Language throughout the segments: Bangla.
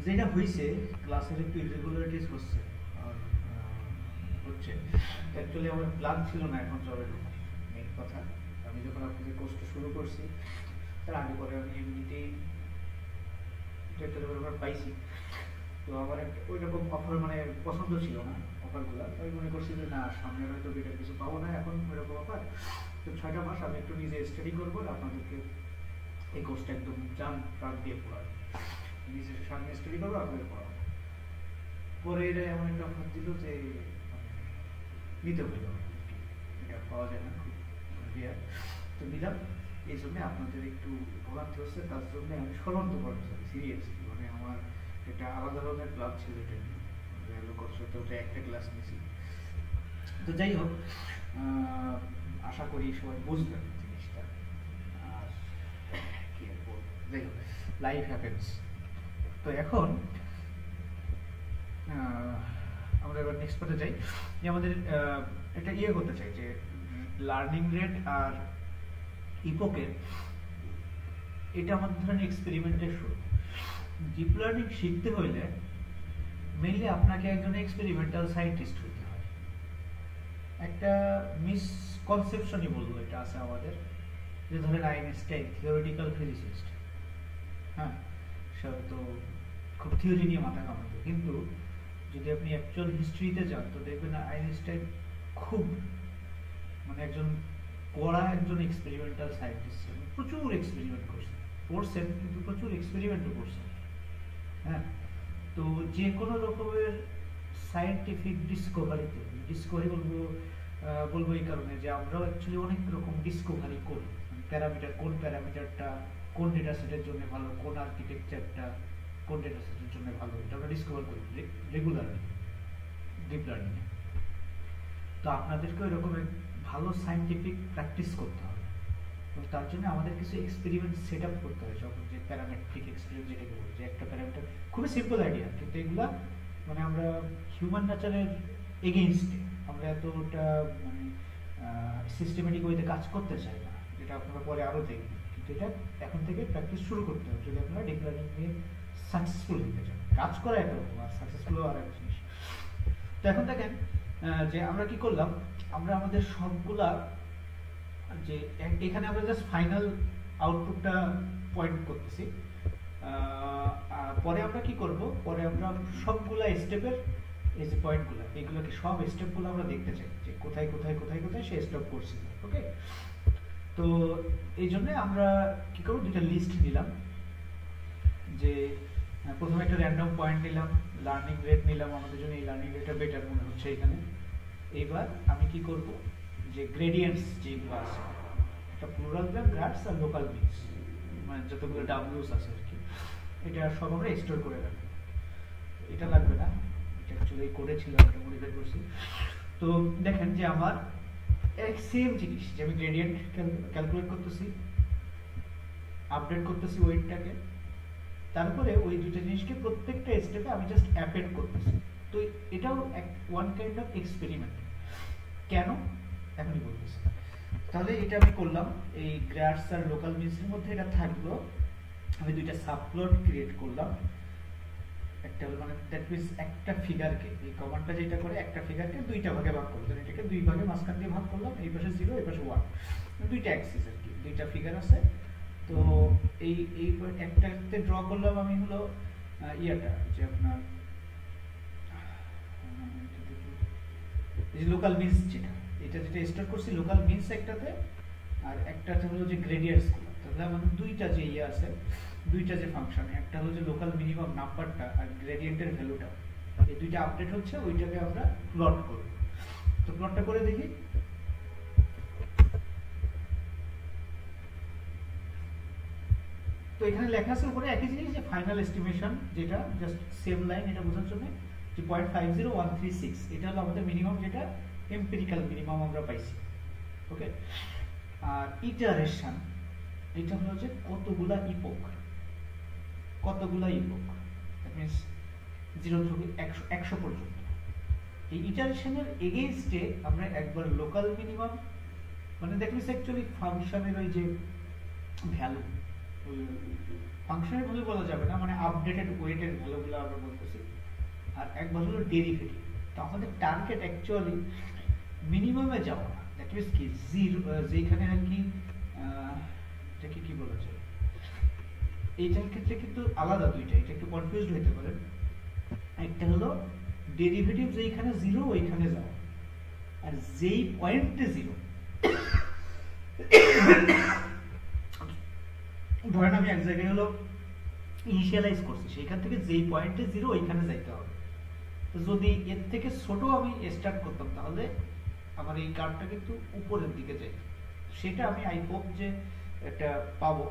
যেটা হয়েছে ক্লাসের একটু ইরেগুলারিটিস হচ্ছে আর হচ্ছে অ্যাকচুয়ালি আমার প্ল্যান ছিল না এখন জবের মেইন কথা। আমি যখন আপনাদের কোর্সটা শুরু করছি তার আগে পরে আমি এমনিতেই একটা জবের অফার পাইছি। তো আমার একটা ওই রকম অফার মানে পছন্দ ছিল না অফারগুলো। আমি মনে করছি যে না, সামনে হয়তো বেটার কিছু পাবো না এখন ওই রকম অফার। তো 6টা মাস আমি একটু নিজে স্টাডি করবো, আপনাদেরকে এই কোর্সটা একদম জান প্রাণ দিয়ে পড়াবো, নিজের সামনে স্টাডি করবো, আপনাদের পড়াবো। পরে এরা এমন একটা অফার দিল যে মানে নিতে হইল, এটা পাওয়া যায় না, খুব রেয়ার। তো নিলাম, এই জন্য আপনাদের একটু ভোগান্তি হচ্ছে, তার জন্য আমি স্মরন্ত করতে চাই সিরিয়াসলি। মানে আমার এটা আলাদা ধরনের ক্লাস ছিল, এটা নিয়ে করছে তো ওটা একটা ক্লাস নিয়েছি। তো যাই হোক, আশা করি সবাই বুঝবেন জিনিসটা। আর কি আর বলবো, যাই হোক, লাইফ হ্যাপেন্স। তো এখন আমরা এবার নেক্সট পার্টে যাই, যে আমাদের এটা ইয়ে করতে চাই যে লার্নিং রেট আর ইপোকের এটা আমাদের ধরেন এক্সপেরিমেন্টের শুরু। ডিপ লার্নিং শিখতে হইলে মেইনলি আপনাকে একজন এক্সপেরিমেন্টাল সায়েন্টিস্ট হইতে হয়। একটা মিসকনসেপশনই বলবো এটা আছে আমাদের, যে ধরেন আইনস্টাইন থিওরিটিক্যাল ফিজিসিস্ট, হ্যাঁ সে তো খুব থিওরি নিয়ে মাথা কামাতো, কিন্তু যদি আপনি অ্যাকচুয়াল হিস্ট্রিতে যান তো দেখবেন আইনস্টাইন খুব মানে একজন কড়া একজন এক্সপেরিমেন্টাল সায়েন্টিস্ট ছিলেন, প্রচুর এক্সপেরিমেন্ট করছেন কিন্তু প্রচুর এক্সপেরিমেন্টও করছেন। হ্যাঁ, তো যে কোনো রকমের সায়েন্টিফিক ডিসকভারি বলবো এই কারণে যে আমরাও অ্যাকচুয়ালি অনেক রকম ডিসকভারি করি। প্যারামিটার, কোন প্যারামিটারটা কোন ডেটা সেটের জন্য ভালো, কোন আর্কিটেকচারটা কোন ডেটা সেটের জন্য ভালো, এটা আমরা ডিসকভার করি রেগুলারলি ডিপ লার্নিংয়ে। তো আপনাদেরকে এরকম ভালো সায়েন্টিফিক প্র্যাকটিস করতে হবে, এবং তার জন্য আমাদের কিছু এক্সপেরিমেন্ট সেট আপ করতে হয়। যখন যে প্যারামেট্রিক এক্সপেরিমেন্ট যেটাকে বলি, যে একটা প্যারামিটার খুবই সিম্পল আইডিয়া, কিন্তু এগুলা মানে আমরা হিউম্যান নেচারের এগেইনস্টে আমরা এতটা মানে সিস্টেমেটিক ওয়েতে কাজ করতে চাই না, যেটা আপনারা পরে আরও দেখবেন। কিন্তু এটা এখন থেকে প্র্যাকটিস শুরু করতে হবে যদি আপনারা ডিপ লার্নিং নিয়ে সাকসেসফুল হতে চান। কাজ করা একরকম আর সাকসেসফুল হওয়ার এক জিনিস। তো এখন দেখেন যে আমরা কি করলাম, আমরা আমাদের সবগুলা যে এখানে আমরা জাস্ট ফাইনাল আউটপুটটা পয়েন্ট করতেছি। পরে আমরা কি করব, পরে আমরা সবগুলা স্টেপের এই যে পয়েন্টগুলো, এগুলোকে সব স্টেপগুলো আমরা দেখতে চাই যে কোথায় কোথায় কোথায় কোথায় সে স্টপ করছিল। ওকে, তো এই জন্য আমরা কি করব, দুইটা লিস্ট নিলাম। যে প্রথমে একটা র্যান্ডম পয়েন্ট নিলাম, লার্নিং রেট নিলাম, আমাদের জন্য এই লার্নিং রেটটা বেটার মনে হচ্ছে এখানে। এইবার আমি কি করব, যে গ্রেডিয়েন্টস যেগুলো আছে, একটা প্লুরাল গ্রাফ, গ্রাডস আর লোকাল মিনস, মানে যতগুলো ডাব্লিউস আছে আর কি, এটা সব আমরা স্টোর করে রাখবো। এটা লাগবে না, এটা অ্যাকচুয়ালি করেছিলাম, এটা মডিফাই করছি। তো দেখেন যে আমার এক সেম জিনিস, যে আমি গ্রেডিয়েন্ট ক্যালকুলেট করতেছি, আপডেট করতেছি ওয়েটটাকে, তারপরে ওই দুটো জিনিসকে প্রত্যেকটা স্টেপে আমি জাস্ট অ্যাপেন্ড করতেছি। তো এটাও ওয়ান কাইন্ড অফ এক্সপেরিমেন্ট। কেন এখনই বলতেছি। তাহলে এটা আমি করলাম, এই গ্রাডস আর লোকাল মিনসের মধ্যে এটা থাকলো, আমি দুইটা সাবপ্লট ক্রিয়েট করলাম। একটা হলো মানে দ্যাট মিনস একটা ফিগারকে, এই কমান্ডটা যেটা করে একটা ফিগারকে দুইটা ভাগে ভাগ করলো, এটাকে দুই ভাগে মাঝখান দিয়ে ভাগ করলাম, এই পাশে 0 এই পাশে 1, দুইটা অ্যাক্সিস আর কি, দুইটা ফিগার আছে। তো এই একটাতে ড্র করলাম আমি হলো ইয়াটা, যে আপনার এই লোকাল মিনস যেটা, এটা যেটা স্টার্ট করছি লোকাল মিনস একটাতে, আর একটাতে হলো যে গ্রেডিয়েন্টস গুলো। তাহলে আমাদের দুইটা যে ইয়ে আছে, দুইটা যে ফাংশন, একটা হলো যে লোকাল মিনিমাম নাম্বারটা আর গ্রেডিয়েন্টের ভ্যালুটা, এই দুইটা আপডেট হচ্ছে, ওইটাকে আমরা প্লট করব। তো প্লটটা করে দেখি। তো এখানে লেখা আছে উপরে একই জিনিস, যে ফাইনাল এস্টিমেশন, যেটা জাস্ট সেম লাইন, এটা বোঝার জন্য যে 0.50136, এটা হলো আমাদের মিনিমাম, যেটা এম্পিরিক্যাল মিনিমাম আমরা পাইছি। ওকে, আর ইটারেশন, এটা হলো যে কতগুলা ইপোক, দ্যাট মিনস 0 থেকে 100 পর্যন্ত। এই ইটারেশনের এগেইনস্টে আমরা একবার লোকাল মিনিমাম, মানে দ্যাট মিনস অ্যাকচুয়ালি ফাংশনের ওই যে ভ্যালু, ফাংশনের ভ্যালু বলা যাবে না, মানে আপডেটেড ওয়েটেড ভ্যালুগুলো আমরা বলতেছি। আর একবার হলো ডেরিভেটিভ। তো আমাদের টার্গেট অ্যাকচুয়ালি মিনিমামে যাওয়া না, দ্যাট মিনস কি জিরো, যেখানে আর কি এটাকে কি বলা যায়, এইটার ক্ষেত্রে কিন্তু আলাদা দুইটা, এটা একটু কনফিউজড হতে পারেন। একটা হলো ডেরিভেটিভ যেখানে জিরো ওইখানে যাওয়া, আর যেই পয়েন্টে জিরো, ধরেন আমি এক জায়গায় হলো ইনিশিয়ালাইজ করছি, সেইখান থেকে যেই পয়েন্টে জিরো ওইখানে যাইতে হবে। তো যদি এর থেকে ছোট আমি স্টার্ট করতাম তাহলে আমার এই কার্ভটা কিন্তু উপরের দিকে যায়, সেটা আমি আই হোপ যে একটা পাবো।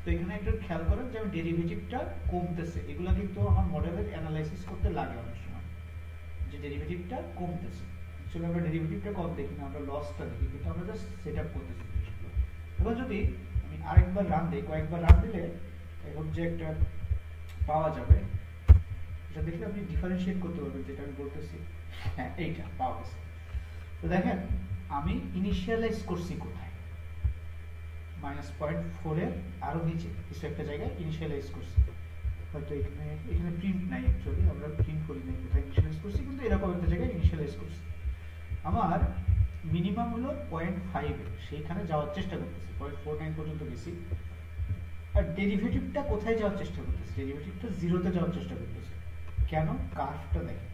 তো এখানে একটু খেয়াল করেন যে আমি ডেরিভেটিভটা কমতেছে, এগুলো কিন্তু আমার মডেলের অ্যানালাইসিস করতে লাগে অনেক সময়, যে ডেরিভেটিভটা কমতেছে। আসলে আমরা ডেরিভেটিভটা কম দেখি না, আমরা লসটা দেখি, কিন্তু আমরা জাস্ট সেট আপ করতেছি জিনিসগুলো। এবার যদি আমি আরেকবার রান দিই, কয়েকবার রান দিলে এখন যে একটা পাওয়া যাবে, এটা দেখলে আপনি ডিফারেন্সিয়েট করতে পারবেন যেটা আমি বলতেছি। হ্যাঁ, এইটা পাওয়া গেছে। তো দেখেন আমি ইনিশিয়ালাইজ করছি কোথায়, -0.4 এর আরো নিচে কিছু একটা জায়গায় ইনিশিয়ালাইজ করছি। হয়তো এখানে প্রিন্ট নাই, অ্যাকচুয়ালি আমরা প্রিন্ট করি নাই কোথায় ইনিশিয়ালাইজ করছি, কিন্তু এরকম একটা জায়গায় ইনিশিয়ালাইজ করছি। আমার মিনিমাম হলো 0.5 এ, সেইখানে যাওয়ার চেষ্টা করতেছি, 0.49 পর্যন্ত গেছি। আর ডেরিভেটিভটা কোথায় যাওয়ার চেষ্টা করতেছি, ডেরিভেটিভটা জিরোতে যাওয়ার চেষ্টা করতেছি। কেন? কার্ভটা দেখেন,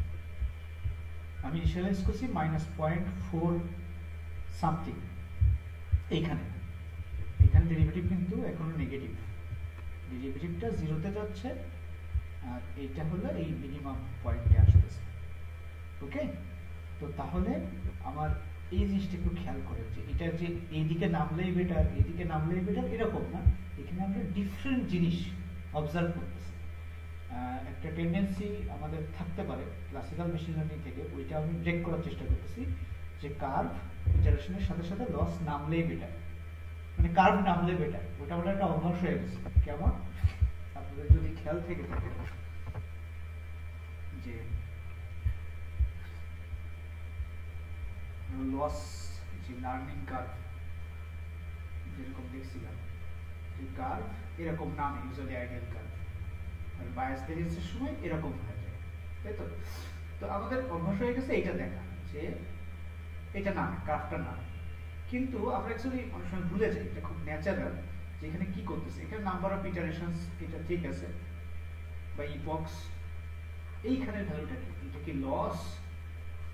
আমি ইনিশিয়ালাইজ করছি -0.4 সামথিং, এইখানে এখানে ডেরিভেটিভ কিন্তু এখনো নেগেটিভ, ডেরিভেটিভটা জিরোতে যাচ্ছে, আর এইটা হলো এই মিনিমাম পয়েন্টে আসতেছে। ওকে, তো তাহলে আমার এই জিনিসটা একটু খেয়াল করেন যে এটা যে এইদিকে নামলেই বেটার, এইদিকে নামলেই বেটার, এরকম না। এখানে আমরা ডিফারেন্ট জিনিস অবজার্ভ করতেছি। একটা টেন্ডেন্সি আমাদের থাকতে পারে ক্লাসিক্যাল মেশিন লার্নিং থেকে, ওইটা আমি ব্রেক করার চেষ্টা করতেছি, যে কার্ভ ইটারেশনের সাথে সাথে লস নামলেই বেটার, মানে কার্ভ নামলে বেটার। ওটা আমার একটা অভ্যাস হয়ে গেছে। কেমন? আপনাদের যদি খেয়াল থেকে থাকে যে লস, যে লার্নিং কার্ভ যেরকম দেখছিলাম, যে কার্ভ এরকম নামে ইউজুয়ালি আইডিয়াল কার্ভ, আর বায়াস ভেরিয়েন্সের সময় এরকম হয়ে যায়, তাই তো? তো আমাদের অভ্যাস হয়ে গেছে এইটা দেখা, যে এটা না, কার্ভটা না। কিন্তু আমরা অ্যাকচুয়ালি অনেক সময় ভুলে যাই, এটা খুব ন্যাচারাল, যে এখানে কি করতেছে। এখানে নাম্বার অফ ইটারেশনস, এটা ঠিক আছে, বা ইপক্স, এইখানে ভ্যালুটা কি, এটা কি লস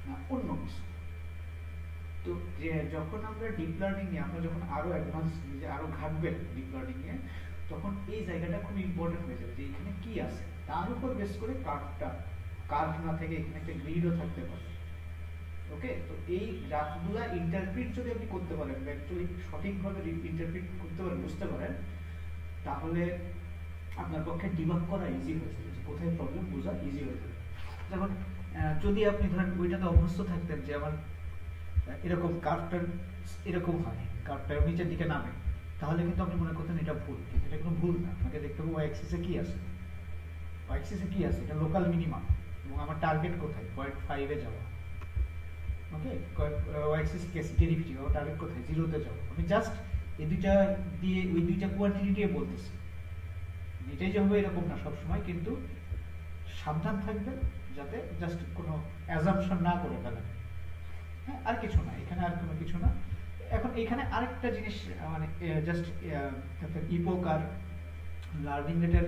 না অন্য কিছু? তো যখন আমরা ডিপ লার্নিং এ, আমরা যখন আরো অ্যাডভান্স আরো ঘাটবেন ডিপ লার্নিং এ, তখন এই জায়গাটা খুব ইম্পর্টেন্ট হয়ে যাবে, যে এখানে কি আছে, তার উপর বেস করে কার্ভ না থেকে এখানে একটা গ্রিডও থাকতে পারে। ওকে, তো এই গ্রাফগুলা ইন্টারপ্রিট যদি আপনি করতে পারেন, অ্যাকচুয়ালি সঠিকভাবে ইন্টারপ্রিট করতে পারেন, বুঝতে পারেন, তাহলে আপনার পক্ষে ডিবাগ করা ইজি হয়ে যাবে, যে কোথায় প্রবলেম বোঝা ইজি হয়ে যাবে। যেমন যদি আপনি ধরেন ওইটাতে অভ্যস্ত থাকতেন যে আমার এরকম কার্ভটা এরকম হয়, কার্ভটা নিচের দিকে নামে, তাহলে কিন্তু আপনি মনে করতেন এটা ভুল, কিন্তু এটা কোনো ভুল না। আপনাকে দেখতে হবে ওয়াই অ্যাক্সিসে কি আছে, ওয়াই অ্যাক্সিসে কি আছে, এটা লোকাল মিনিমাম, এবং আমার টার্গেট কোথায়, 0.5 এ যাওয়া। ওকে, ওয়াই অ্যাক্সিস কেসি ডেরিভেটিভ, আমার টার্গেট কোথায়, জিরোতে যাওয়া। আমি জাস্ট এই দুইটা দিয়ে, ওই দুইটা কোয়ান্টিটি দিয়ে বলতেছি, এটাই যে হবে এরকম না সবসময়, কিন্তু সাবধান থাকবেন যাতে জাস্ট কোনো অ্যাজাম্পশন না করে ফেলেন। হ্যাঁ, আর কিছু না, এখানে আর কোনো কিছু না। এখন এখানে আরেকটা জিনিস, মানে জাস্ট ইপোক আর লার্নিং রেটের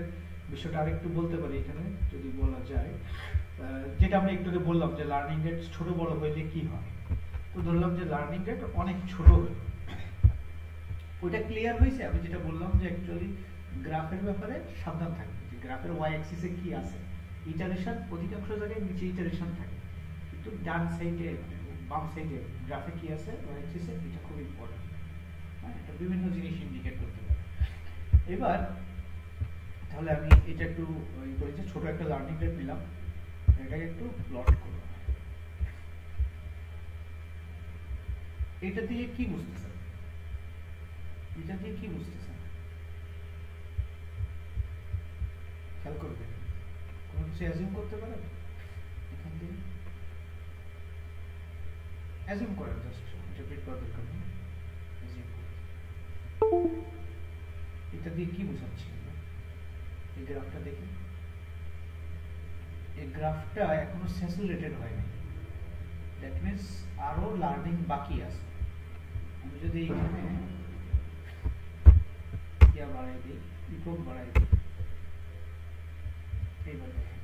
বিষয়টা আরেকটু বলতে পারি এখানে, যদি বলা যায়, যেটা আমরা একটু বললাম যে লার্নিং রেট ছোট বড় হইলে কি হয়। তো ধরলাম যে লার্নিং রেট অনেক ছোট হলো, ওইটা ক্লিয়ার হয়েছে। আমি যেটা বললাম যে অ্যাকচুয়ালি গ্রাফের ব্যাপারে সাবধান থাকবে, যে গ্রাফের ওয়াই অ্যাক্সিসে কি আছে। ইটারেশন অধিকাংশ জায়গায় নিচে ইটারেশন থাকে, কিন্তু ডান সাইডে, বাম সাইডে গ্রাফে কি আছে ওয়াই অ্যাক্সিসে, এটা খুব ইম্পর্টেন্ট। হ্যাঁ, এটা বিভিন্ন জিনিস ইন্ডিকেট করতে পারে। এবার তাহলে আমি এটা একটু করেছি, ছোট একটা লার্নিং রেট নিলাম, এটাকে একটু প্লট করব। এটা দিয়ে কি বুঝতেছেন, এটা দিয়ে কি বুঝতেছেন খেয়াল করবেন, কোনো কিছু অ্যাজিউম করতে পারেন, এখান থেকে অ্যাজিউম করেন, জাস্ট ইন্টারপ্রিট করার দরকার নেই, অ্যাজিউম করেন। এটা দিয়ে কি বোঝাচ্ছি? এই গ্রাফটা দেখি, এই গ্রাফটা এখনো স্যাচুরেটেড হয়নি, দ্যাট মিন্স আরো লার্নিং বাকি আছে। আমি যদি এখানে ইয়া বাড়াই দিই, ইপক বাড়াই দিই, এইবার দেখেন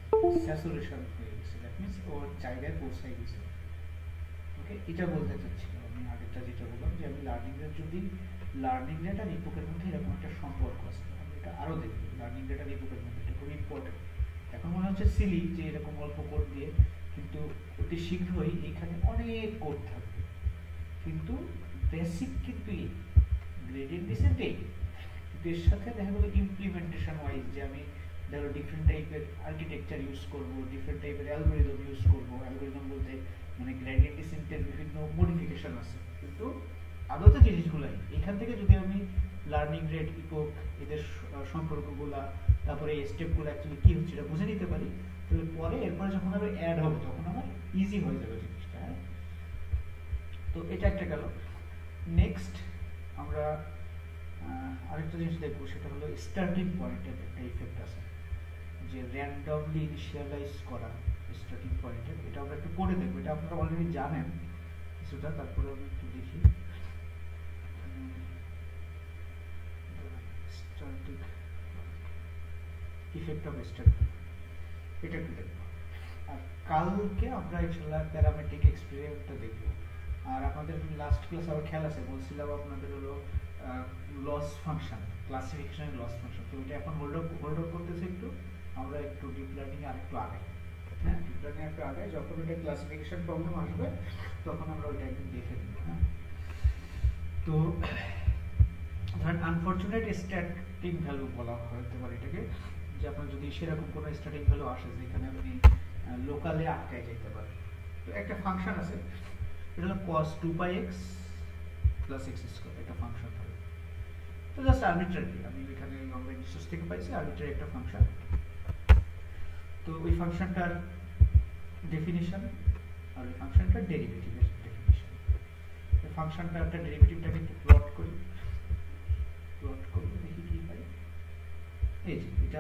স্যাচুরেশন হয়ে গেছে, দ্যাট মিন্স ওর জায়গায় পৌঁছাই গেছে। ওকে, এটা বলতে চাচ্ছিলাম আমি আগেরটা যেটা বললাম যে আমি লার্নিং রেট, যদি লার্নিং রেট আর ইপকের মধ্যে এরকম একটা সম্পর্ক আছে, আমি এটা আরো দেখি লার্নিং রেট আর ইপকের মধ্যে, এটা খুব ইম্পর্টেন্ট। এখন মনে হচ্ছে সিলি যে এরকম অল্প কোড দিয়ে, কিন্তু অতি শীঘ্রই এখানে অনেক কোড থাকবে, কিন্তু বেসিক কিন্তু এই গ্রেডিয়েন্ট ডিসেন্ট এই, কিন্তু এর সাথে দেখা গেলো ইমপ্লিমেন্টেশন ওয়াইজ যে আমি ধরো ডিফারেন্ট টাইপের আর্কিটেকচার ইউজ করবো, ডিফারেন্ট টাইপের অ্যালগরিদম ইউজ করবো। অ্যালগরিদম বলতে মানে গ্রেডিয়েন্ট ডিসেন্টের বিভিন্ন মডিফিকেশন আছে, কিন্তু আদতে জিনিসগুলাই এখান থেকে যদি আমি লার্নিং রেট, ইপক, এদের সম্পর্কগুলা, তারপরে এই স্টেপগুলো অ্যাকচুয়ালি কি হচ্ছে এটা বুঝে নিতে পারি, তাহলে পরে এরপরে যখন আবার অ্যাড হবে তখন আমার ইজি হয়ে যাবে জিনিসটা। হ্যাঁ, তো এটা একটা গেল। নেক্সট আমরা আরেকটা জিনিস দেখবো, সেটা হলো স্টার্টিং পয়েন্টের একটা ইফেক্ট আছে, যে র্যান্ডমলি ইনিশিয়ালাইজ করা স্টার্টিং পয়েন্টের। এটা আমরা একটু করে দেখবো, এটা আপনারা অলরেডি জানেন কিছুটা, তারপরে আমি একটু দেখি স্টার্টিং ইফেক্ট অফ স্টার্টিং, এটা একটু দেখবো। আর কালকে আমরা ইনশাআল্লাহ প্যারামেট্রিক এক্সপেরিমেন্টটা দেখবো। আর আপনাদের লাস্ট ক্লাস আবার খেয়াল আছে, বলছিলাম আপনাদের হলো লস ফাংশন, ক্লাসিফিকেশনের লস ফাংশন, তো এটা এখন হোল্ড আপ করতেছে একটু, আমরা একটু ডিপ লার্নিং আর একটু আগে, হ্যাঁ ডিপ লার্নিং একটু আগে, যখন এটা ক্লাসিফিকেশন প্রবলেম আসবে তখন আমরা ওইটা একদিন দেখে নেব। হ্যাঁ, তো ধরেন আনফরচুনেট স্ট্যাটিক ভ্যালু বলা হতে পারে এটাকে, যে আপনার যদি সেরকম কোনো স্ট্যাটিক ভ্যালু আসে যেখানে আপনি লোকালে আটকায় যেতে পারেন। তো একটা ফাংশন আছে, এটা হলো cos 2πx plus x square, একটা ফাংশন থাকে। তো জাস্ট আরবিট্রারি, আমি এখানে আমরা রিসোর্স থেকে পাইছি আরবিট্রারি একটা ফাংশন। তো ওই ফাংশনটার ডেফিনিশন আর ওই ফাংশনটার ডেরিভেটিভের ডেফিনিশন, এই ফাংশনটা একটা ডেরিভেটিভটাকে একটু প্লট করি দেখি কি পাই। এই যে এইটা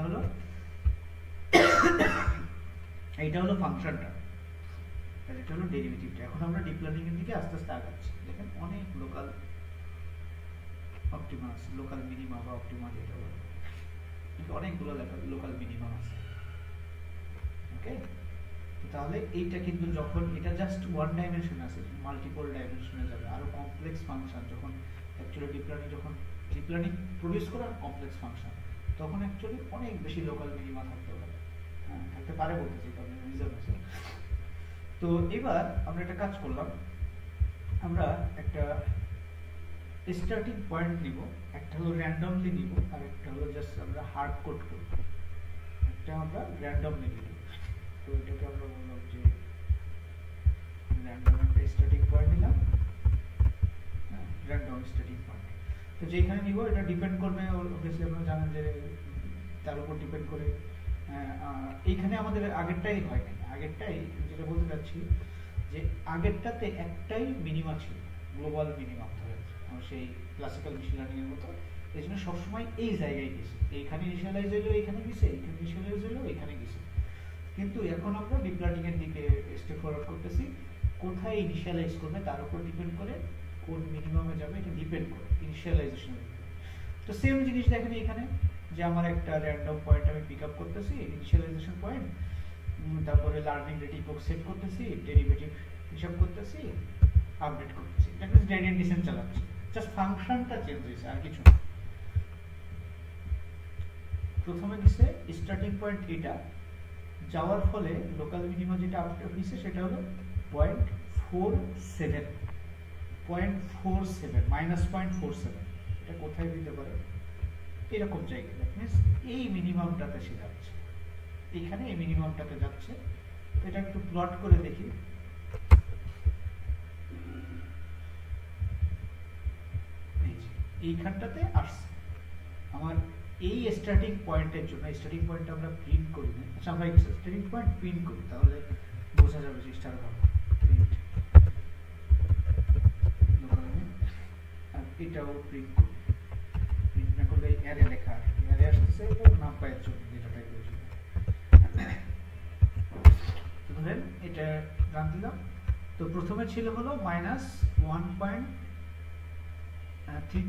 হলো ফাংশনটা, আর এটা হলো ডেরিভেটিভটা। এখন আমরা ডিপ লার্নিং এর দিকে আস্তে আস্তে আগাচ্ছি। দেখেন অনেক লোকাল অপটিমা আছে, লোকাল মিনিমা বা অপটিমা যেটা বলে, অনেকগুলো লোকাল মিনিমাম আছে। ওকে, তাহলে এইটা কিন্তু যখন এটা জাস্ট ওয়ান ডাইমেনশন আছে, মাল্টিপল ডাইমেনশনে যাবে, আরো কমপ্লেক্স ফাংশন যখন অ্যাকচুয়ালি ডিপ লার্নিং প্রডিউস করা কমপ্লেক্স ফাংশন, তখন অ্যাকচুয়ালি অনেক বেশি লোকাল মিনিমা থাকতে পারে। হ্যাঁ, থাকতে পারে বলতেছি, কারণ রিজন আছে। তো এবার আমরা একটা কাজ করলাম, আমরা একটা স্টার্টিং পয়েন্ট নিব, একটা হলো র্যান্ডমলি নিব, আর একটা হলো জাস্ট আমরা হার্ড কোড করব। একটা আমরা র্যান্ডমলি নিব, তো এটাকে আমরা বললাম যে র্যান্ডম একটা স্টার্টিং পয়েন্ট নিলাম, র্যান্ডম স্টার্টিং পয়েন্ট। তো যেখানে নিব এটা ডিপেন্ড করবে, অবভিয়াসলি আপনারা জানেন যে তার উপর ডিপেন্ড করে। এইখানে আমাদের আগেরটাই হয় না, আগেরটাই যেটা বলতে চাচ্ছি যে আগেরটাতে একটাই মিনিমা ছিল, গ্লোবাল মিনিমাম ধরে সেই ক্লাসিক্যাল মেশিন লার্নিং এর মতো। এই জন্য সবসময় এই জায়গায় গেছে, এইখানে ইনিশিয়ালাইজ হলো এখানে গেছে, এইখানে ইনিশিয়ালাইজ হলো এখানে গেছে। কিন্তু এখন আমরা ডিপ লার্নিং এর দিকে স্টেপ ফরওয়ার্ড করতেছি, কোথায় ইনিশিয়ালাইজ করবে তার উপর ডিপেন্ড করে, কোন মিনিমামে যাবে এটা ডিপেন্ড করে ইনিশিয়ালাইজেশনের উপর। তো সেম জিনিস দেখেন এখানে, যে আমার একটা র্যান্ডম পয়েন্ট আমি পিক আপ করতেছি, ইনিশিয়ালাইজেশন পয়েন্ট, তারপরে লার্নিং রেট ইপক সেট করতেছি, ডেরিভেটিভ হিসাব করতেছি, আপডেট করতেছি, এটা কিন্তু গ্রেডিয়েন্ট ডিসেন্ট চালাচ্ছি, জাস্ট ফাংশনটা চেঞ্জ হয়েছে আর কিছু না। প্রথমে দিছে স্টার্টিং পয়েন্ট এটা, যাওয়ার ফলে লোকাল মিনিমা যেটা আপডেট হয়েছে সেটা হলো 0.47, -0.47, এটা কোথায় দিতে পারে, এরকম জায়গায়। দ্যাট মিন্স এই মিনিমামটাতে সে যাচ্ছে, এখানে এই মিনিমামটাতে যাচ্ছে। তো এটা একটু প্লট করে দেখি, এইখানটাতে আসছে আমার এই স্টার্টিং পয়েন্টের জন্য। স্টার্টিং পয়েন্ট আমরা প্রিন্ট করি না, আচ্ছা আমরা স্টার্টিং পয়েন্ট প্রিন্ট করি, তাহলে বোঝা যাবে যে স্টার ভাবে প্রিন্ট, আর এটাও প্রিন্ট করি, প্রিন্ট না করে করলে অ্যারে লেখা অ্যারে আসতেছে এবং নামপাইয়ের জন্য যেটা টাইপ হয়েছিল। ধরেন এটা রান দিলাম, তো প্রথমে ছিল হলো -1.3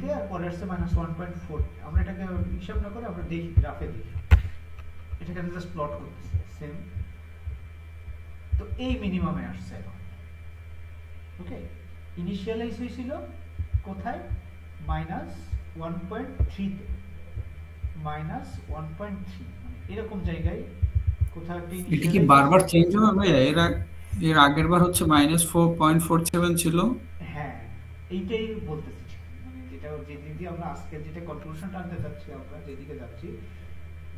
তে, আর পরে আসছে -1.4। আমরা এটাকে হিসাব না করে আমরা দেখি, গ্রাফে দেখি, এটাকে আমি জাস্ট প্লট করতেছি সেম। তো এই মিনিমামে আসছে এখন। ওকে, ইনিশিয়ালাইজ হয়েছিল কোথায়? -1.3 তে, -1.3 মানে এরকম জায়গায় কোথাও একটা। এটা কি বারবার চেঞ্জ হবে ভাইয়া? এর আগের বার হচ্ছে -4.47 ছিল। হ্যাঁ, এইটাই বলতেছি, মানে যেটা যেদিকে আমরা আজকে যেটা কনক্লুশনটা আনতে যাচ্ছি, আমরা যেদিকে যাচ্ছি,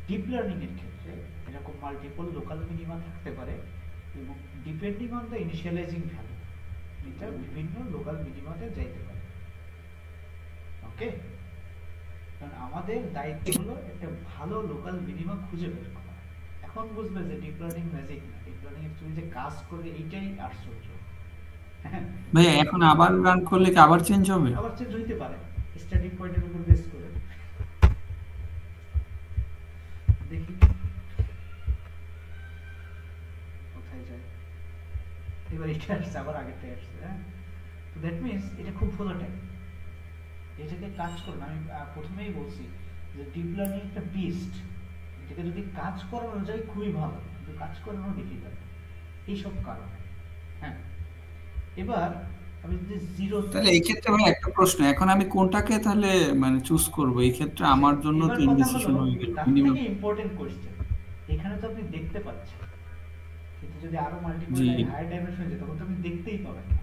ডিপ লার্নিং এর ক্ষেত্রে এরকম মাল্টিপল লোকাল মিনিমা থাকতে পারে এবং ডিপেন্ডিং অন দ্য ইনিশিয়ালাইজিং ভ্যালু এটা বিভিন্ন লোকাল মিনিমাতে যাইতে পারে। ওকে, কারণ আমাদের দায়িত্ব হলো একটা ভালো লোকাল মিনিমাম খুঁজে বের করা। এখন বুঝবে যে ডিপ লার্নিং ম্যাজিক না, ডিপ লার্নিং অ্যাকচুয়ালি যে কাজ করে এইটাই আশ্চর্য। হ্যাঁ ভাইয়া এখন আবার রান করলে কি আবার চেঞ্জ হবে? আবার চেঞ্জ হইতে পারে স্টার্টিং পয়েন্টের উপর বেস করে। দেখি কোথায় যায়। এবার এটা আসছে, আবার আগেরটাই আসছে। হ্যাঁ, তো দ্যাট মিনস এটা খুব ভোলাটাইল, এটাকে কাজ করবে। আমি প্রথমেই বলছি যে ডিপ লার্নিং একটা বিস্ট, এটাকে যদি কাজ করানো যায় খুবই ভালো, কিন্তু কাজ করানো ডিফিকাল্ট এইসব কারণে। হ্যাঁ, এবার আমি যদি জিরো, তাহলে এই ক্ষেত্রে ভাই একটা প্রশ্ন, এখন আমি কোনটাকে তাহলে মানে চুজ করব? এই ক্ষেত্রে আমার জন্য এবার তো কথা হলো ইনডিসিশন হয়ে গেল তার মিনিমাম। থেকে ইম্পর্টেন্ট কোয়েশ্চেন, এখানে তো আপনি দেখতে পাচ্ছেন, কিন্তু যদি আরো মাল্টিপল জি হাই ডাইমেনশন যেত তখন তো আপনি দেখতেই পাবেন না।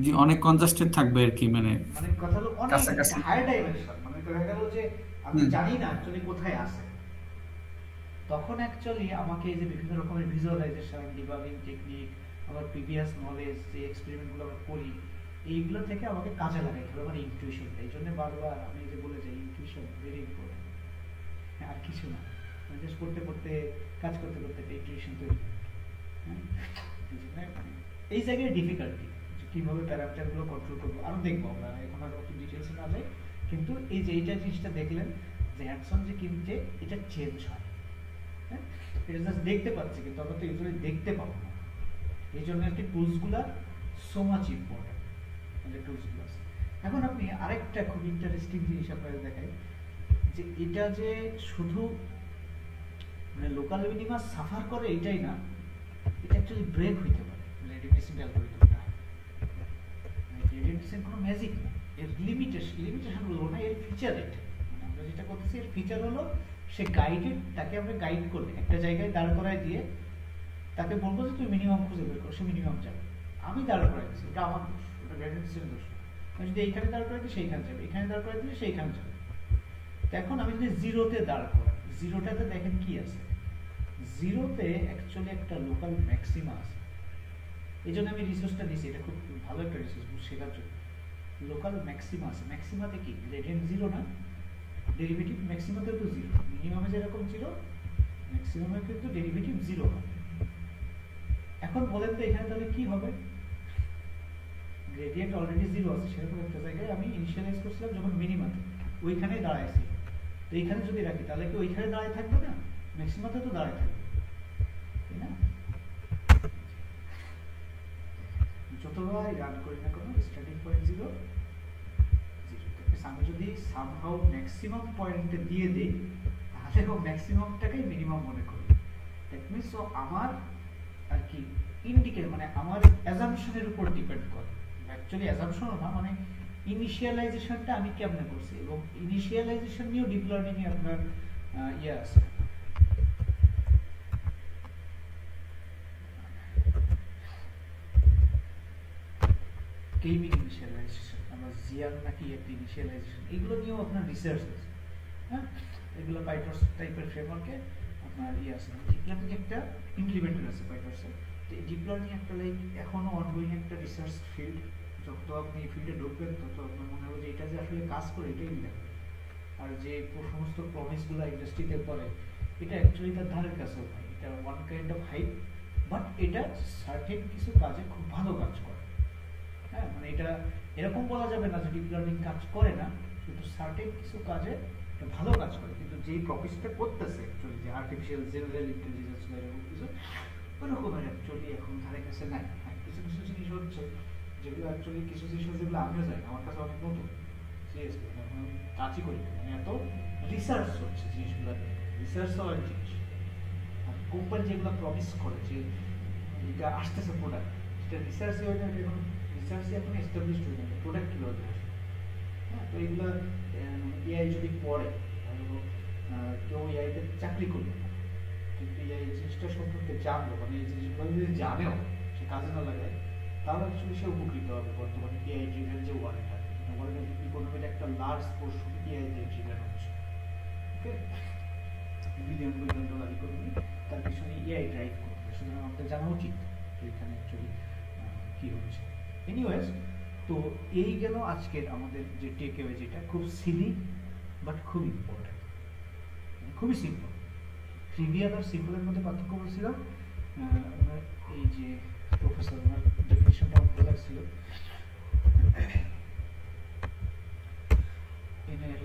জি, অনেক কনজাস্টেড থাকবে আর কি, মানে মানে কথা হলো অনেক কাছাকাছি। হাই ডাইমেনশন, মানে দেখা গেল যে আমি হুম। জানি না অ্যাকচুয়ালি কোথায় আছে। তখন অ্যাকচুয়ালি আমাকে এই যে বিভিন্ন রকমের ভিজুয়ালাইজেশন, ডিবাগিং টেকনিক, আবার প্রিভিয়াস নলেজ, যে এক্সপেরিমেন্টগুলো আমরা করি, এইগুলো থেকে আমাকে কাজে লাগাইতে হবে আমার ইনটিউশনটা। এই জন্য বারবার আমি যে বলে যাই ইনটিউশন ভেরি ইম্পর্টেন্ট, আর কিছু না, জাস্ট করতে করতে কাজ করতে করতে ইনটিউশন তৈরি। হ্যাঁ, এই জায়গায় ডিফিকাল্টি কিভাবে প্যারামিটারগুলো কন্ট্রোল করবো আরো দেখবো আমরা, এখন আর একটু ডিটেলসে না যাই। কিন্তু এই যে এইটা জিনিসটা দেখলেন যে হ্যান্ডসন যে কিনতে এটা চেঞ্জ হয়। হ্যাঁ, এটা জাস্ট দেখতে পাচ্ছি, কিন্তু আমরা তো ইউজুয়ালি দেখতে পাবো না। এই জন্য আর কি টুলসগুলো সো মাচ ইম্পর্টেন্ট, যে টুলসগুলো আছে। এখন আপনি আরেকটা খুব ইন্টারেস্টিং জিনিস আপনাদের দেখাই, যে এটা যে শুধু মানে লোকাল মিনিমা সাফার করে এটাই না, এটা অ্যাকচুয়ালি ব্রেক হইতে পারে গ্রেডিয়েন্ট ডিসেন্ট অ্যালগরিদমটা। গ্রেডিয়েন্ট ডিসেন্ট কোনো ম্যাজিক না, এর লিমিটেশন বলবো না, এর ফিচার এটা। মানে আমরা যেটা করতেছি এর ফিচার হলো সে গাইডেড, তাকে আমরা গাইড করলে একটা জায়গায় দাঁড় করায় দিয়ে তাকে বলবো যে তুই মিনিমাম খুঁজে বের কর, সে মিনিমাম যাবে। আমি দাঁড় করাই দিচ্ছি, ওটা আমার দোষ, ওটা গ্রেডিয়েন্ট ডিসেন্ট দোষ। আমি যদি এইখানে দাঁড় করাই দিই সেইখানে যাবে, এখানে দাঁড় করাই দিলে সেইখানে যাবে। এখন আমি যদি জিরোতে দাঁড় করাই, জিরোটাতে দেখেন কি আছে, জিরোতে অ্যাকচুয়ালি একটা লোকাল ম্যাক্সিমা আছে। এই জন্য আমি রিসোর্সটা দিয়েছি, এটা খুব ভালো একটা রিসোর্স শেখার জন্য। লোকাল ম্যাক্সিমা আছে, ম্যাক্সিমাতে কি গ্রেডিয়েন্ট জিরো না, ডেরিভেটিভ ম্যাক্সিমাতে তো জিরো, মিনিমামে যেরকম জিরো ম্যাক্সিমামে কিন্তু ডেরিভেটিভ জিরো হবে। এখন বলেন তো এখানে তাহলে কি হবে? গ্রেডিয়েন্ট অলরেডি জিরো আছে, সেরকম একটা জায়গায় আমি ইনিশিয়ালাইজ করছিলাম যখন মিনিমাতে, ওইখানেই দাঁড়াইছি। তো এইখানে যদি রাখি তাহলে কি ওইখানে দাঁড়ায় থাকবে না, ম্যাক্সিমাতে তো দাঁড়ায় থাকবে, তাই না? যতবার রান করি না কোনো স্টার্টিং পয়েন্ট জিরো, আমি যদি সামহাউ ম্যাক্সিমাম পয়েন্টে দিয়ে দেই তাহলে ও ম্যাক্সিমামটাকেই মিনিমাম মনে করি। দ্যাট মিনস ও আমার আর কি ইন্ডিকেট, মানে আমার অ্যাজাম্পশনের উপর ডিপেন্ড করে। অ্যাকচুয়ালি অ্যাজাম্পশনও না, মানে ইনিশিয়ালাইজেশনটা আমি কেমনে করছি, এবং ইনিশিয়ালাইজেশন নিয়েও ডিপ লার্নিং এ আপনার ইয়ে আছে। গেমিং ইনিশিয়ালাইজেশন, আমরা জিয়ার নাকি একটা ইনিশিয়ালাইজেশন, এগুলো নিয়েও আপনার রিসার্চ আছে। হ্যাঁ, এগুলো পাইটর্স টাইপের ফ্রেমওয়ার্কে আপনার ইয়ে আছে। ডিপ লার্নিং একটা ইমপ্লিমেন্টেড আছে পাইটর্সে। তো ডিপ লার্নিং একটা লাইক এখনো অনগোয়িং একটা রিসার্চ ফিল্ড। যত আপনি এই ফিল্ডে ঢুকবেন তত আপনার মনে হবে যে এটা যে আসলে কাজ করে এটাই দেখবে। আর যে সমস্ত প্রমিসগুলো ইন্ডাস্ট্রিতে করে এটা অ্যাকচুয়ালি তার ধারের কাছেও হয়, এটা one kind of hype, but এটা সার্টেন কিছু কাজে খুব ভালো কাজ করে। হ্যাঁ, মানে এটা এরকম বলা যাবে না যে ডিপ লার্নিং কাজ করে না, কিন্তু সার্টেন কিছু কাজে এটা ভালো কাজ করে, কিন্তু যেই প্রফেসটা করতেছে অ্যাকচুয়ালি যে আর্টিফিশিয়াল জেনারেল ইন্টেলিজেন্স বা এরকম কিছু ওরকমের অ্যাকচুয়ালি এখন ধারে কাছে নাই। হ্যাঁ, কিছু কিছু জিনিস হচ্ছে যেগুলো অ্যাকচুয়ালি কিছু জিনিস যেগুলো আমিও জানি, আমার কাছে অনেক নতুন, সিরিয়াসলি এখন আমি টাচই করি না, মানে এত রিসার্চ হচ্ছে জিনিসগুলো, রিসার্চ হওয়ার জিনিস। আর কোম্পানি যেগুলো প্রমিস করে যে এটা আসতেছে প্রোডাক্ট, সেটা রিসার্চে হয়ে যায়, এখন রিসার্চে এখন এস্টাবলিশড হয়ে যাবে প্রোডাক্ট কীভাবে আসবে। হ্যাঁ, তো এগুলো এআই যদি পড়ে, কেউ এআইতে চাকরি করবে না, কিন্তু এই জিনিসটা সম্পর্কে জানলো, মানে এই জিনিসগুলো যদি জানেও সে কাজে না লাগায়, তাহলে অ্যাকচুয়ালি সে উপকৃত হবে। বর্তমানে এআই ড্রিভেন যে ওয়ার্ল্ডটা, ওয়ার্ল্ডের ইকোনমির একটা লার্জ পোর্শন এআই দিয়ে ড্রিভেন হচ্ছে। ওকে, বিলিয়ন বিলিয়ন ডলার ইকোনমি তার পিছনে এআই ড্রাইভ করবে, সুতরাং আমাদের জানা উচিত এখানে অ্যাকচুয়ালি কী হচ্ছে। এনিওয়েজ, তো এই গেল আজকের আমাদের যে টেক অ্যাওয়ে, যেটা খুব সিলি বাট খুব ইম্পর্টেন্ট, খুবই সিম্পল। ট্রিভিয়াল আর সিম্পলের মধ্যে পার্থক্য বলছিলাম, ওনার এই যে প্রফেসর ওনার ডেফিনিশনটা আমার ভালো লাগছিল,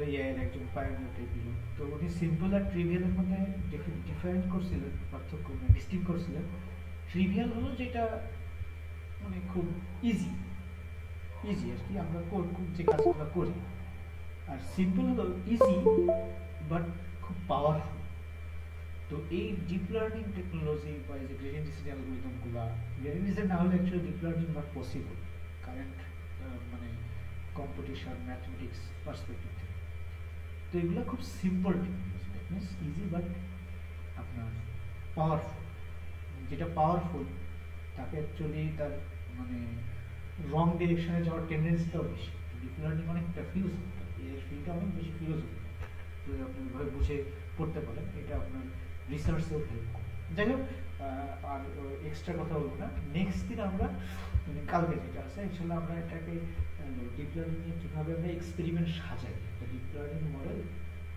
এআইয়ের একজন পায়োনিয়ার টাইপের। তো উনি সিম্পল আর ট্রিভিয়ালের মধ্যে ডিফারেন্ট করছিলেন, পার্থক্য ডিস্টিংক্ট করছিলেন। ট্রিভিয়াল হলো যেটা মানে খুব ইজি ইজি আর কি, আমরা খুব যে কাজগুলো করি। আর সিম্পল হলো ইজি বাট খুব পাওয়ারফুল। তো এই ডিপ লার্নিং টেকনোলজি বা এই যে গ্রেডিয়েন্ট ডিসেন্ট অ্যালগরিদমগুলো, গ্রেডিয়েন্ট ডিসেন্ট না হলে actually deep learning not possible current মানে কম্পিটিশন ম্যাথমেটিক্স পার্সপেক্টিভ থেকে। তো এগুলো খুব simple technology, that means easy but আপনার পাওয়ারফুল। যেটা পাওয়ারফুল তাকে অ্যাকচুয়ালি তার মানে রং ডিরেকশনে যাওয়ার টেন্ডেন্সিটাও বেশি। ডিপ লার্নিং অনেকটা ফিলোসফি, এর ফিলটা অনেক বেশি ফিলোসফি, যদি আপনি ভাবে বুঝে পড়তে পারেন, এটা আপনার রিসার্চেও হেল্প করে। যাই হোক, আর এক্সট্রা কথা বলবো না। নেক্সট দিন আমরা কালকে যেটা আছে ইনশাল্লাহ আমরা এটাকে ডিপ লার্নিংয়ে কীভাবে আমরা এক্সপেরিমেন্ট সাজাই, একটা ডিপ লার্নিং মডেল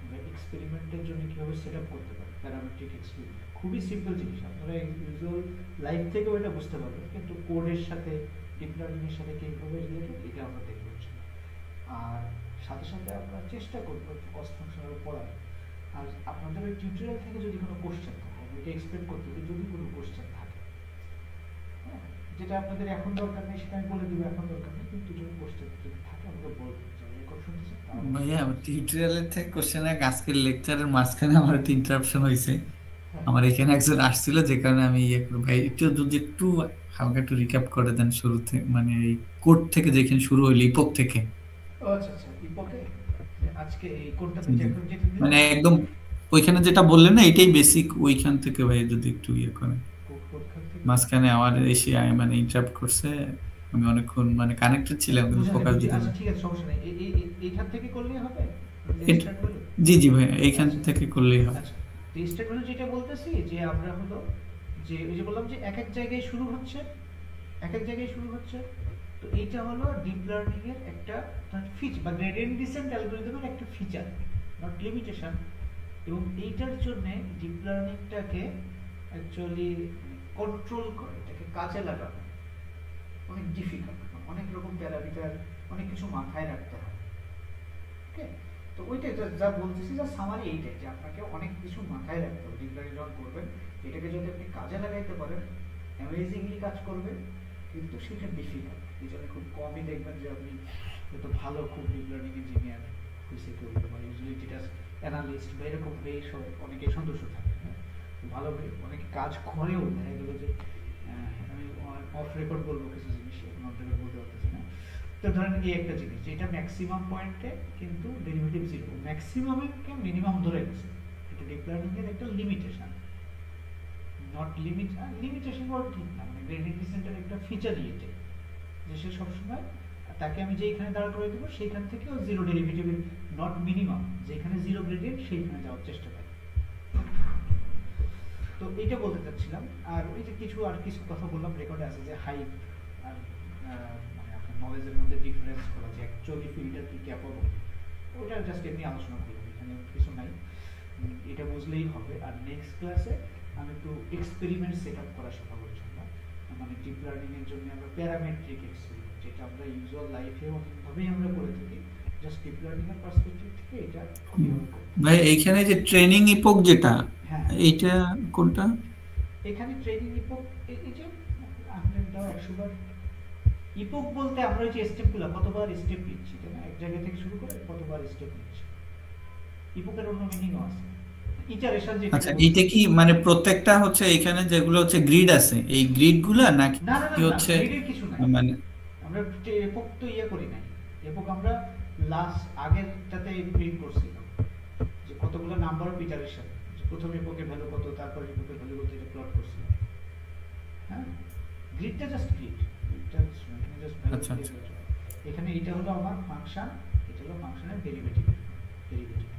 আমরা এক্সপেরিমেন্টের জন্য কীভাবে সেট আপ করতে পারি, প্যারামেট্রিক এক্সপেরিমেন্ট। খুবই সিম্পল জিনিস, আপনারা ইউজুয়াল লাইফ থেকেও এটা বুঝতে পারবেন, কিন্তু কোডের সাথে ডিপ লার্নিংয়ের সাথে কীভাবে রিলেটেড এটা আমরা দেখবো। আর সাথে সাথে আমরা চেষ্টা করবো একটু কস্ট ফাংশনাল পড়ার। আর আপনাদের ওই টিউটোরিয়াল থেকে যদি কোনো কোশ্চেন থাকে, আমি এটা এক্সপ্লেন করতে যদি কোনো কোশ্চেন থাকে, হ্যাঁ, যেটা আপনাদের এখন দরকার নেই সেটা আমি বলে দেবো, এখন দরকার নেই, কিন্তু যদি কোশ্চেন যদি থাকে আমাকে বলবেন। ভাইয়া টিউটোরিয়ালের থেকে কোশ্চেন, আজকের লেকচারের মাঝখানে আমার একটা ইন্টারাপশন হয়েছে। আমার এখানে একজন আসছিল, যে কারণে আমি ইয়ে করবো। ভাই একটু যদি একটু হালকা একটু রিক্যাপ করে দেন শুরু থেকে, মানে এই কোড থেকে যেখানে শুরু হইলো, ইপক থেকে। আচ্ছা আচ্ছা, ইপকে আজকে এই কোডটাতে মানে একদম ওইখানে যেটা বললেন না, এটাই বেসিক, ওইখান থেকে ভাই যদি একটু ইয়ে করেন। মাঝখানে আমার এসে মানে ইন্টারাপ্ট করছে, আমি অনেকক্ষণ মানে কানেক্টেড ছিলাম কিন্তু ফোকাস দিতে পারি। ঠিক আছে, সমস্যা নেই, এইখান থেকে করলেই হবে। জি জি ভাই, এইখান থেকে করলেই হবে। আচ্ছা, তো স্টার্ট হলো যেটা বলতেছি যে আমরা হলো যে ওই যে বললাম যে এক এক জায়গায় শুরু হচ্ছে, এক এক জায়গায় শুরু হচ্ছে। তো এইটা হলো ডিপ লার্নিং এর একটা ফিচার বা গ্রেডিয়েন্ট ডিসেন্ট অ্যালগরিদমের একটা ফিচার, নট লিমিটেশন। এবং এইটার জন্য ডিপ লার্নিংটাকে অ্যাকচুয়ালি কন্ট্রোল করে, এটাকে কাজে লাগানো অনেক ডিফিকাল্ট, অনেক রকম প্যারামিটার, অনেক কিছু মাথায় রাখতে হয়। ওকে, তো ওইটাই যা বলতেছি, যা সামারি এইটাই যে আপনাকে অনেক কিছু মাথায় রাখতে হবে ডিপ লার্নিং যখন করবেন। এটাকে যদি আপনি কাজে লাগাইতে পারেন, অ্যামেজিংলি কাজ করবে, কিন্তু সেটা ডিফিকাল্ট। এই জন্য খুব কমই দেখবেন যে আপনি হয়তো ভালো খুব ডিপ লার্নিং ইঞ্জিনিয়ার হয়েছে কেউ, বা ইউজুয়ালি ডেটা অ্যানালিস্ট বা এরকম বেশ অনেকে সদস্য থাকে, হ্যাঁ, ভালো অনেকে কাজ করেও দেখা গেলো যে আমি অফ রেকর্ড বলবো কিছু জিনিস, অন রেকর্ড বলতে পারতেছি না। তো ধরেন এই একটা জিনিস যেটা ম্যাক্সিমাম পয়েন্টে কিন্তু ডেরিভেটিভ জিরো, ম্যাক্সিমামে মিনিমাম ধরে গেছে, এটা ডিপ লার্নিং এর একটা লিমিটেশন, নট লিমিট, লিমিটেশন বলা ঠিক না, মানে গ্রেডিয়েন্ট ডিসেন্টের একটা ফিচারই এটা, যে সে সবসময় তাকে আমি যেখানে দাঁড় করে দেবো সেইখান থেকেও জিরো ডেরিভেটিভের, নট মিনিমাম, যেখানে জিরো গ্রেডিয়েন্ট সেইখানে যাওয়ার চেষ্টা করে। তো এইটা বলতে চাচ্ছিলাম। আর ওই যে কিছু কথা বললাম, রেকর্ডে আছে যে হাইপ আর মানে আপনার নলেজের মধ্যে ডিফারেন্স করা, যে অ্যাকচুয়ালি ফিল্ডটা কি ক্যাপাবল, ওটা জাস্ট এমনি আলোচনা করলাম, এখানে কিছু নাই, এটা বুঝলেই হবে। আর নেক্সট ক্লাসে আমি একটু এক্সপেরিমেন্ট সেট আপ করা শেখাবো ইনশাআল্লাহ, মানে ডিপ লার্নিং এর জন্য আমরা প্যারামেট্রিক এক্সপেরিমেন্ট, যেটা আমরা ইউজুয়াল লাইফে অনেকভাবেই আমরা করে থাকি, জাস্ট ডিপ লার্নিং এর পার্সপেক্টিভ থেকে এটা কিভাবে করতে হয়। ভাই এইখানে যে ট্রেনিং ইপক যেটা, হ্যাঁ, এইটা কোনটা? এখানে ট্রেনিং ইপক, এই যে আপনার দাও 100 বার ইপক বলতে আমরা ওই যে স্টেপগুলো কতবার স্টেপ নিচ্ছি, তাই না? এক জায়গা থেকে শুরু করে কতবার স্টেপ নিচ্ছি। ইপকের অন্য মিনিংও আছে, ইটারেশন আচ্ছা, যেটাকে এইটা বলতেছি। কি মানে প্রত্যেকটা হচ্ছে এখানে যেগুলো হচ্ছে গ্রিড আছে, এই গ্রিড গুলা নাকি না না না না, হচ্ছে গ্রেডের কিছু নাই। মানে? আমরা এপক তো ইয়ে করি নাই। এপক আমরা লাস্ট আগেরটাতে প্রিন্ট করছিলাম যে কতগুলো নাম্বার অফ ইটারেশন, প্রথম এপকের ভ্যালু কত, তারপর এপকের ভ্যালু কত, এটা প্লট করছিলাম। হ্যাঁ, গ্রিডটা জাস্ট গ্রিড, গ্রিডটা এখানে জাস্ট ভ্যালু আচ্ছা দিয়ে আচ্ছা দেওয়া। এখানে এটা হলো আমার ফাংশন, এটা হলো ফাংশনের ডেরিভেটিভ, ডেরিভেটিভ।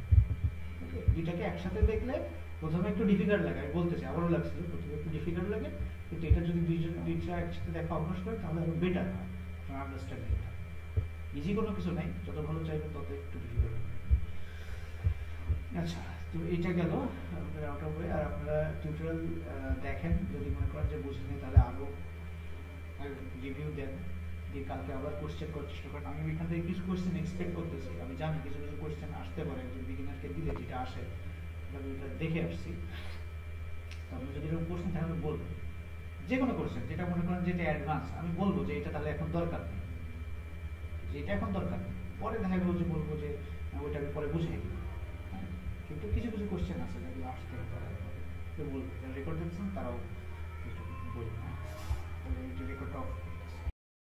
ওকে, দুইটাকে একসাথে দেখলে প্রথমে একটু ডিফিকাল্ট লাগে, আমি বলতেছি আমারও লাগছিল প্রথমে একটু ডিফিকাল্ট লাগে, কিন্তু এটা যদি দুইটা একসাথে দেখা অভ্যাস করে তাহলে আরো বেটার হয় আন্ডারস্ট্যান্ডিংটা। ইজি কোনো কিছু নাই, যত ভালো চাইবেন তত একটু ডিফিকাল্ট হবে। আচ্ছা, তো এইটা গেল আপনার আউট অফ ওয়ে। আর আপনারা টিউটোরিয়াল দেখেন, যদি মনে করেন যে বুঝলেন তাহলে আরো রিভিউ দেন, দিয়ে কালকে আবার কোশ্চেন করার চেষ্টা করেন। আমি এখান থেকে কিছু কোশ্চেন এক্সপেক্ট করতেছি, আমি জানি কিছু কিছু কোশ্চেন আসতে পারে, একজন বিগিনারকে দিলে যেটা আসে আমি এটা দেখে আসছি। তো আপনি যদি এরকম কোশ্চেন থাকে আমি বলবো, যে কোনো কোশ্চেন যেটা মনে করেন যেটা অ্যাডভান্স, আমি বলবো যে এটা তাহলে এখন দরকার নেই, যে এটা এখন দরকার নেই, পরে দেখা গেল যে বলবো যে ওইটা আমি পরে বুঝিয়ে দিই। হ্যাঁ, কিন্তু কিছু কিছু কোশ্চেন আছে যেগুলো আসতে পারে, কেউ বলবে যারা রেকর্ড দেখছেন তারাও একটু বলবেন। হ্যাঁ, তাহলে এই যে রেকর্ডটা অফ